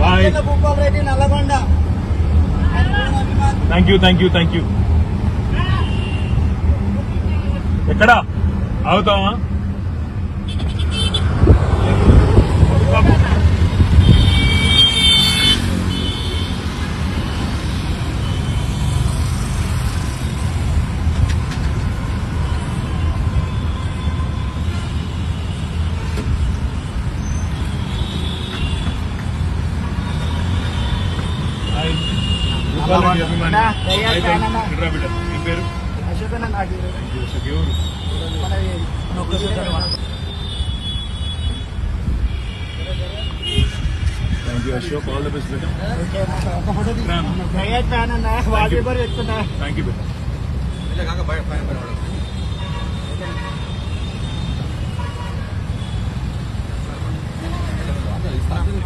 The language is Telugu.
Bye. Bhupal Reddy Nalgonda. Thank you. ఎక్కడ ఆగుతావా? పేరు అశోకన్న నాకు ఎవరు? Thank you Ashok, all the best బేటా. ఒక ఫోటో ఫ్యాన్ అన్న వాల్ పేపర్ పెట్టుకున్నా. Thank you beta.